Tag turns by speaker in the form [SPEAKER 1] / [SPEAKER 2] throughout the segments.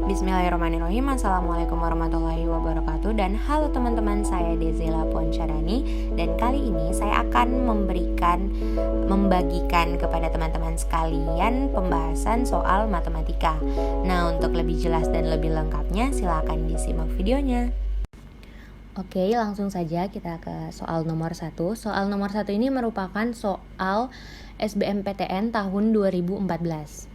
[SPEAKER 1] Bismillahirrahmanirrahim. Assalamualaikum warahmatullahi wabarakatuh. Dan halo teman-teman, saya Dezela Poncarani. Dan kali ini saya akan membagikan kepada teman-teman sekalian pembahasan soal matematika. Nah, untuk lebih jelas dan lebih lengkapnya silakan disimak videonya. Oke, langsung saja kita ke soal nomor 1. Soal nomor 1 ini merupakan soal SBMPTN tahun 2014.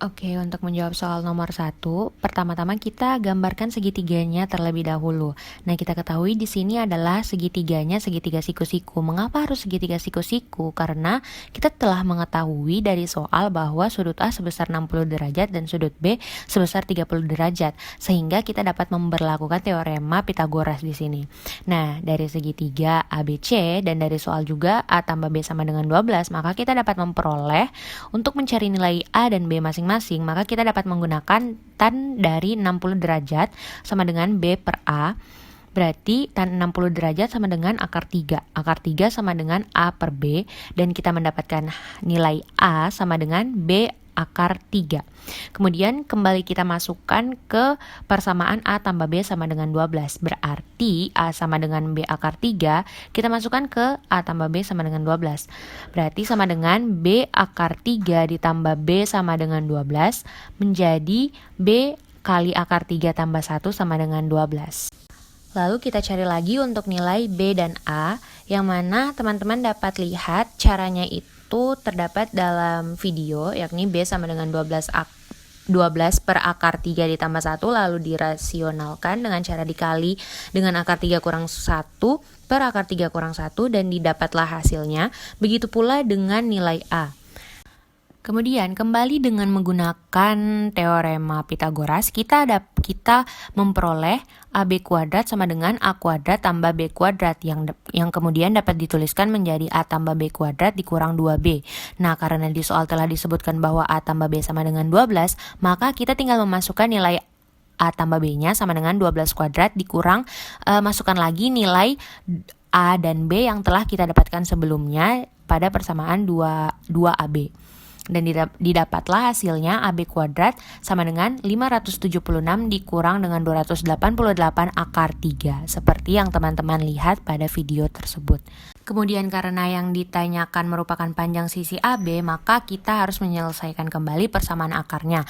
[SPEAKER 1] Oke, untuk menjawab soal nomor 1, pertama-tama kita gambarkan segitiganya terlebih dahulu. Nah, kita ketahui di sini adalah segitiganya segitiga siku-siku. Mengapa harus segitiga siku-siku? Karena kita telah mengetahui dari soal bahwa sudut A sebesar 60 derajat dan sudut B sebesar 30 derajat. Sehingga kita dapat memberlakukan teorema Pythagoras di sini. Nah, dari segitiga ABC dan dari soal juga A tambah B sama dengan 12, maka kita dapat memperoleh untuk mencari nilai A dan B masing-masing, maka kita dapat menggunakan tan dari 60 derajat sama dengan B per A. Berarti tan 60 derajat sama dengan akar 3. Akar 3 sama dengan A per B. Dan kita mendapatkan nilai A sama dengan B akar 3. Kemudian kembali kita masukkan ke persamaan A tambah B sama dengan 12. Berarti A sama dengan B akar 3, kita masukkan ke A tambah B sama dengan 12. Berarti sama dengan B akar 3 ditambah B sama dengan 12 menjadi B kali akar 3 tambah 1 sama dengan 12. Lalu kita cari lagi untuk nilai B dan A, yang mana teman-teman dapat lihat caranya itu terdapat dalam video, yakni B sama dengan 12 per akar 3 ditambah 1, lalu dirasionalkan dengan cara dikali dengan akar 3 kurang 1 per akar 3 kurang 1 dan didapatlah hasilnya. Begitu pula dengan nilai A. Kemudian kembali dengan menggunakan teorema Pythagoras, kita memperoleh AB kuadrat sama dengan A kuadrat tambah B kuadrat yang kemudian dapat dituliskan menjadi A tambah B kuadrat dikurang 2B. Nah, karena di soal telah disebutkan bahwa A tambah B sama dengan 12, maka kita tinggal memasukkan nilai A tambah B-nya sama dengan 12 kuadrat dikurang masukkan lagi nilai A dan B yang telah kita dapatkan sebelumnya pada persamaan 2AB. Dan didapatlah hasilnya AB kuadrat sama dengan 576 dikurang dengan 288 akar 3, seperti yang teman-teman lihat pada video tersebut. Kemudian karena yang ditanyakan merupakan panjang sisi AB, maka kita harus menyelesaikan kembali persamaan akarnya,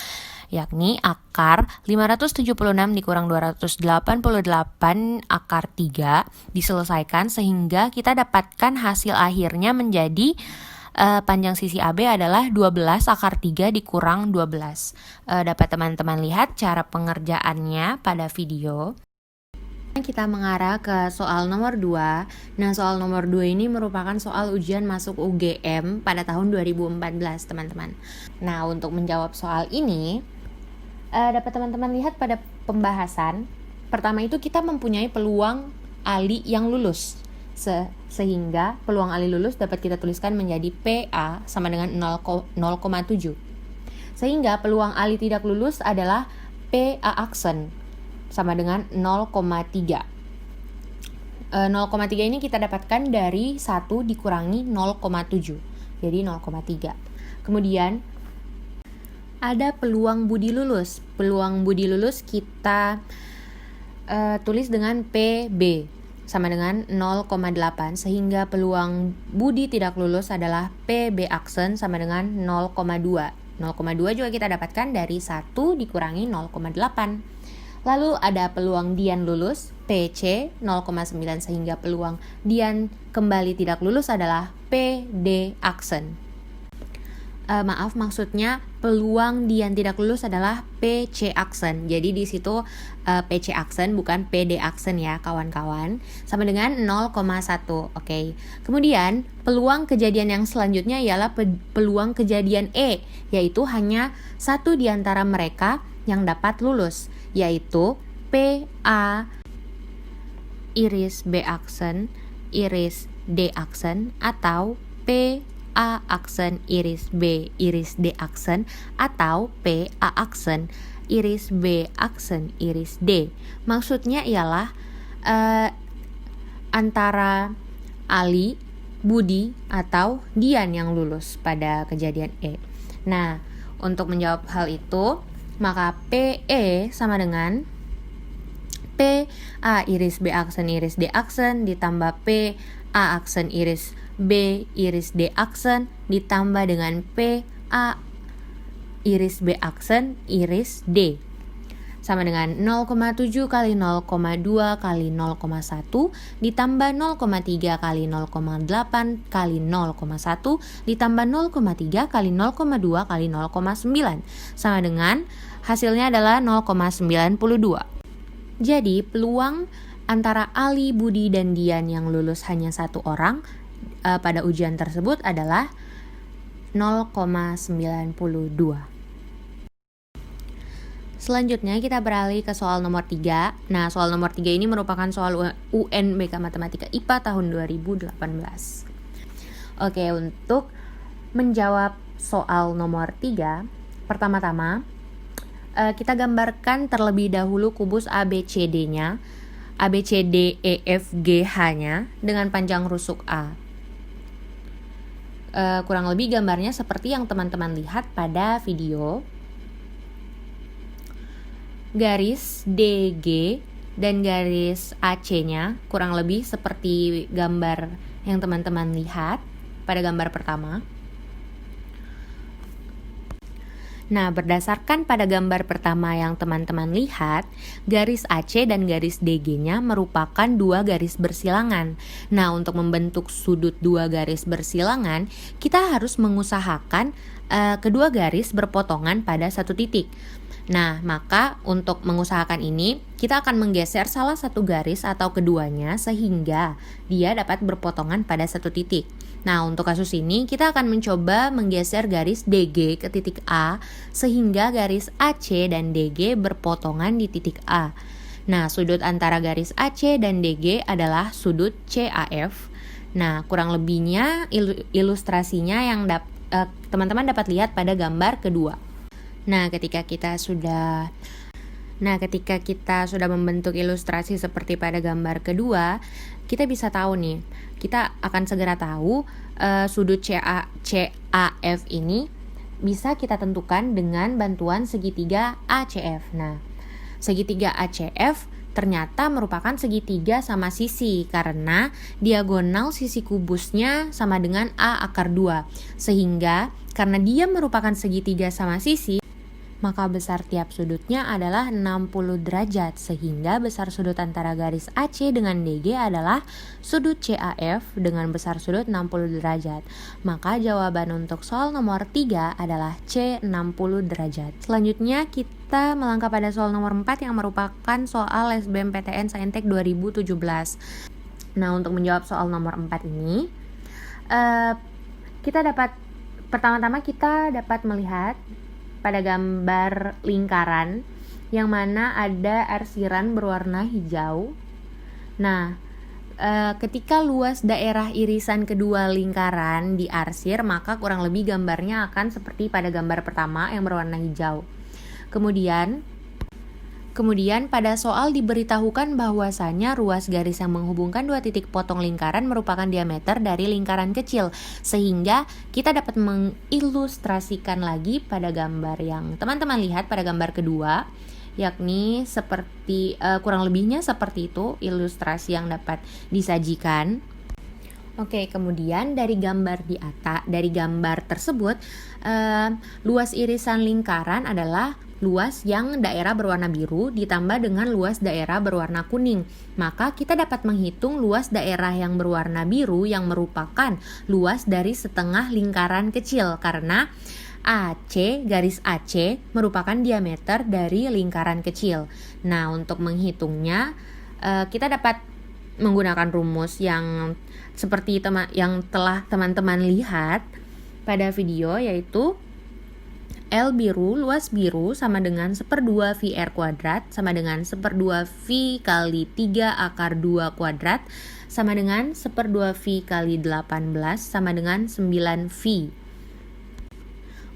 [SPEAKER 1] yakni akar 576 dikurang 288 akar 3 diselesaikan sehingga kita dapatkan hasil akhirnya menjadi panjang sisi AB adalah 12 akar 3 dikurang 12. Dapat teman-teman lihat cara pengerjaannya pada video. Kita mengarah ke soal nomor 2. Nah, soal nomor 2 ini merupakan soal ujian masuk UGM pada tahun 2014, teman-teman. Nah, untuk menjawab soal ini, dapat teman-teman lihat pada pembahasan. Pertama itu kita mempunyai peluang Ali yang lulus. Sehingga peluang Ali lulus dapat kita tuliskan menjadi PA sama dengan 0,7. Sehingga peluang Ali tidak lulus adalah PA aksen sama dengan 0,3. 0,3 ini kita dapatkan dari 1 dikurangi 0,7. Jadi 0,3. Kemudian ada peluang Budi lulus. Peluang Budi lulus kita tulis dengan PB sama dengan 0,8, sehingga peluang Budi tidak lulus adalah PB aksen sama dengan 0,2. 0,2 juga kita dapatkan dari 1 dikurangi 0,8. Lalu ada peluang Dian lulus, PC 0,9, sehingga peluang Dian kembali tidak lulus adalah PD aksen. Maksudnya peluang Dian tidak lulus adalah PC aksen. Jadi di situ PC aksen bukan PD aksen ya kawan-kawan. Sama dengan 0,1. Oke. Kemudian peluang kejadian yang selanjutnya ialah peluang kejadian E, yaitu hanya satu di antara mereka yang dapat lulus, yaitu PA iris B aksen iris D aksen atau P A aksen iris B iris D aksen atau P A aksen iris B aksen iris D. Maksudnya ialah antara Ali, Budi, atau Dian yang lulus pada kejadian E. Nah, untuk menjawab hal itu, maka PE sama dengan P A iris B aksen iris D aksen ditambah P A aksen iris B iris D aksen ditambah dengan P A iris B aksen iris D sama dengan 0,7 kali 0,2 kali 0,1 ditambah 0,3 kali 0,8 kali 0,1 ditambah 0,3 kali 0,2 kali 0,9 sama dengan hasilnya adalah 0,92. Jadi peluang antara Ali, Budi, dan Dian yang lulus hanya satu orang pada ujian tersebut adalah 0,92. Selanjutnya kita beralih ke soal nomor 3. Nah, soal nomor 3 ini merupakan soal UNBK Matematika IPA tahun 2018. Oke, untuk menjawab soal nomor 3, pertama-tama kita gambarkan terlebih dahulu kubus ABCD-nya, ABCDEFGH-nya dengan panjang rusuk A. Kurang lebih gambarnya seperti yang teman-teman lihat pada video. Garis DG dan garis AC-nya kurang lebih seperti gambar yang teman-teman lihat pada gambar pertama. Nah, berdasarkan pada gambar pertama yang teman-teman lihat, garis AC dan garis DG-nya merupakan dua garis bersilangan. Nah, untuk membentuk sudut dua garis bersilangan, kita harus mengusahakan kedua garis berpotongan pada satu titik. Nah, maka untuk mengusahakan ini, kita akan menggeser salah satu garis atau keduanya sehingga dia dapat berpotongan pada satu titik. Nah, untuk kasus ini, kita akan mencoba menggeser garis DG ke titik A sehingga garis AC dan DG berpotongan di titik A. Nah, sudut antara garis AC dan DG adalah sudut CAF. Nah, kurang lebihnya ilustrasinya yang teman-teman dapat lihat pada gambar kedua. Nah, ketika kita sudah membentuk ilustrasi seperti pada gambar kedua, kita bisa tahu nih, kita akan segera tahu sudut CAF ini bisa kita tentukan dengan bantuan segitiga ACF. Nah, segitiga ACF ternyata merupakan segitiga sama sisi karena diagonal sisi kubusnya sama dengan A akar 2. Sehingga karena dia merupakan segitiga sama sisi, maka besar tiap sudutnya adalah 60 derajat, sehingga besar sudut antara garis AC dengan DG adalah sudut CAF dengan besar sudut 60 derajat. Maka jawaban untuk soal nomor 3 adalah C 60 derajat. Selanjutnya kita melangkah pada soal nomor 4 yang merupakan soal SBMPTN Saintek 2017. Nah, untuk menjawab soal nomor 4 ini, pertama-tama kita dapat melihat pada gambar lingkaran yang mana ada arsiran berwarna hijau. Nah, ketika luas daerah irisan kedua lingkaran diarsir, maka kurang lebih gambarnya akan seperti pada gambar pertama yang berwarna hijau. Kemudian pada soal diberitahukan bahwasanya ruas garis yang menghubungkan dua titik potong lingkaran merupakan diameter dari lingkaran kecil, sehingga kita dapat mengilustrasikan lagi pada gambar yang teman-teman lihat pada gambar kedua, yakni seperti kurang lebihnya seperti itu ilustrasi yang dapat disajikan. Oke, kemudian dari gambar tersebut, luas irisan lingkaran adalah luas yang daerah berwarna biru ditambah dengan luas daerah berwarna kuning. Maka kita dapat menghitung luas daerah yang berwarna biru yang merupakan luas dari setengah lingkaran kecil karena garis AC merupakan diameter dari lingkaran kecil. Nah, untuk menghitungnya kita dapat menggunakan rumus yang seperti yang telah teman-teman lihat pada video, yaitu L biru, luas biru sama dengan 1/2 VR kuadrat sama dengan 1/2 V kali 3 akar 2 kuadrat sama dengan 1/2 V kali 18 sama dengan 9 V.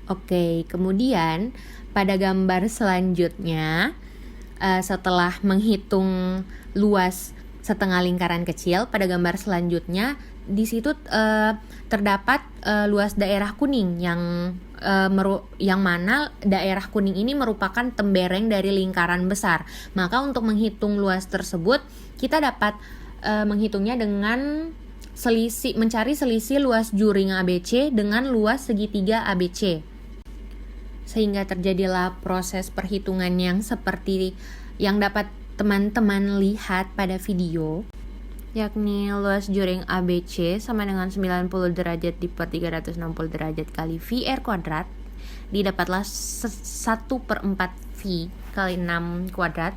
[SPEAKER 1] Oke, kemudian pada gambar selanjutnya, setelah menghitung luas setengah lingkaran kecil, pada gambar selanjutnya di situ terdapat luas daerah kuning yang yang mana daerah kuning ini merupakan tembereng dari lingkaran besar. Maka untuk menghitung luas tersebut, kita dapat menghitungnya dengan mencari selisih luas juring ABC dengan luas segitiga ABC. Sehingga terjadilah proses perhitungan yang seperti yang dapat teman-teman lihat pada video, yakni luas juring ABC sama dengan 90 derajat per 360 derajat kali VR kuadrat, didapatlah 1/4 V kali 6 kuadrat,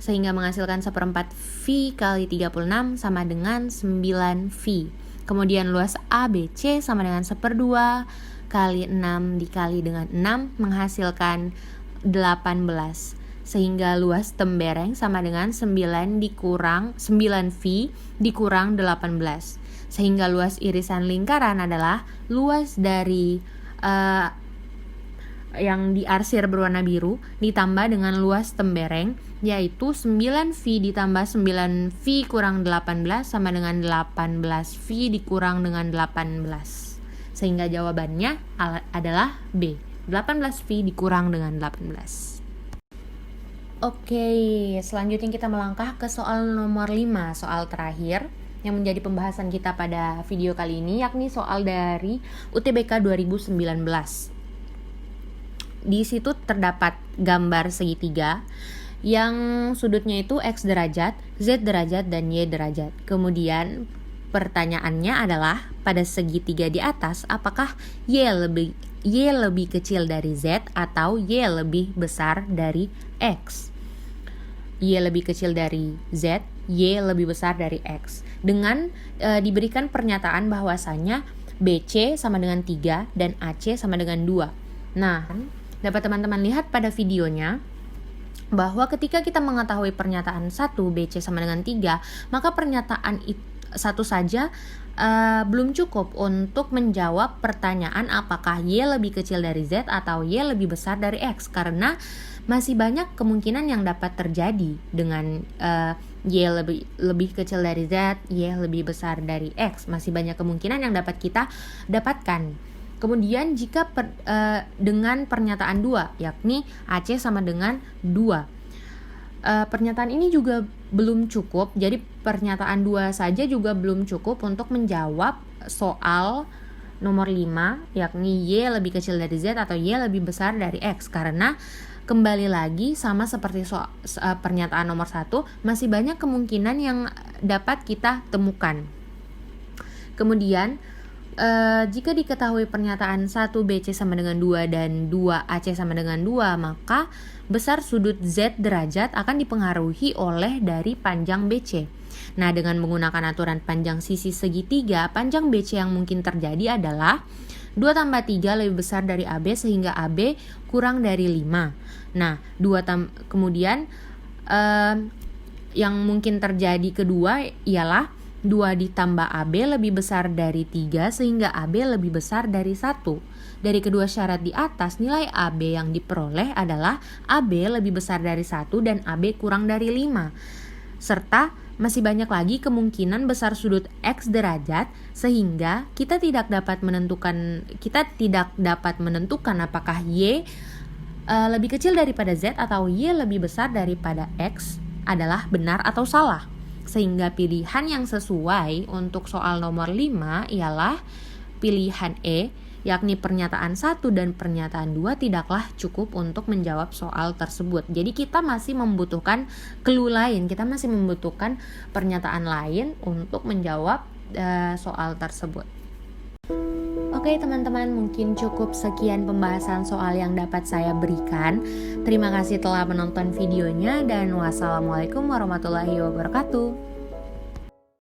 [SPEAKER 1] sehingga menghasilkan 1/4 V kali 36 sama dengan 9 V. Kemudian luas ABC sama dengan 1/2 kali 6 dikali dengan 6 menghasilkan 18. Sehingga luas tembereng sama dengan 9 V dikurang 18. Sehingga luas irisan lingkaran adalah luas dari yang diarsir berwarna biru ditambah dengan luas tembereng, yaitu 9V ditambah 9V kurang 18 sama dengan 18V dikurang dengan 18. Sehingga jawabannya adalah B, 18V dikurang dengan 18. Oke, selanjutnya kita melangkah ke soal nomor 5, soal terakhir yang menjadi pembahasan kita pada video kali ini, yakni soal dari UTBK 2019. Di situ terdapat gambar segitiga yang sudutnya itu X derajat, Z derajat, dan Y derajat. Kemudian pertanyaannya adalah pada segitiga di atas, apakah Y lebih kecil dari Z atau Y lebih besar dari X? Y lebih kecil dari Z, Y lebih besar dari X. Dengan diberikan pernyataan bahwasanya BC sama dengan 3 dan AC sama dengan 2. Nah, dapat teman-teman lihat pada videonya bahwa ketika kita mengetahui pernyataan 1 BC sama dengan 3, maka pernyataan satu saja belum cukup untuk menjawab pertanyaan apakah Y lebih kecil dari Z atau Y lebih besar dari X, karena masih banyak kemungkinan yang dapat terjadi dengan Y lebih kecil dari Z, Y lebih besar dari X. Masih banyak kemungkinan yang dapat kita dapatkan. Kemudian jika dengan pernyataan 2, yakni AC sama dengan 2, pernyataan ini juga belum cukup. Jadi pernyataan 2 saja juga belum cukup untuk menjawab soal nomor 5, yakni Y lebih kecil dari Z atau Y lebih besar dari X, karena kembali lagi sama seperti pernyataan nomor 1, masih banyak kemungkinan yang dapat kita temukan. Kemudian jika diketahui pernyataan 1 BC sama dengan 2 dan 2 AC sama dengan 2, maka besar sudut Z derajat akan dipengaruhi oleh dari panjang BC. Nah, dengan menggunakan aturan panjang sisi segitiga, panjang BC yang mungkin terjadi adalah 2 tambah 3 lebih besar dari AB sehingga AB kurang dari 5. Nah, kemudian yang mungkin terjadi kedua ialah 2 ditambah AB lebih besar dari 3 sehingga AB lebih besar dari 1. Dari kedua syarat di atas, nilai AB yang diperoleh adalah AB lebih besar dari 1 dan AB kurang dari 5. Serta masih banyak lagi kemungkinan besar sudut X derajat sehingga kita tidak dapat menentukan apakah Y lebih kecil daripada Z atau Y lebih besar daripada X adalah benar atau salah. Sehingga pilihan yang sesuai untuk soal nomor 5 ialah pilihan E, yakni pernyataan 1 dan pernyataan 2 tidaklah cukup untuk menjawab soal tersebut. Jadi kita masih membutuhkan clue lain, kita masih membutuhkan pernyataan lain untuk menjawab soal tersebut. Oke teman-teman, mungkin cukup sekian pembahasan soal yang dapat saya berikan. Terima kasih telah menonton videonya dan wassalamualaikum warahmatullahi wabarakatuh.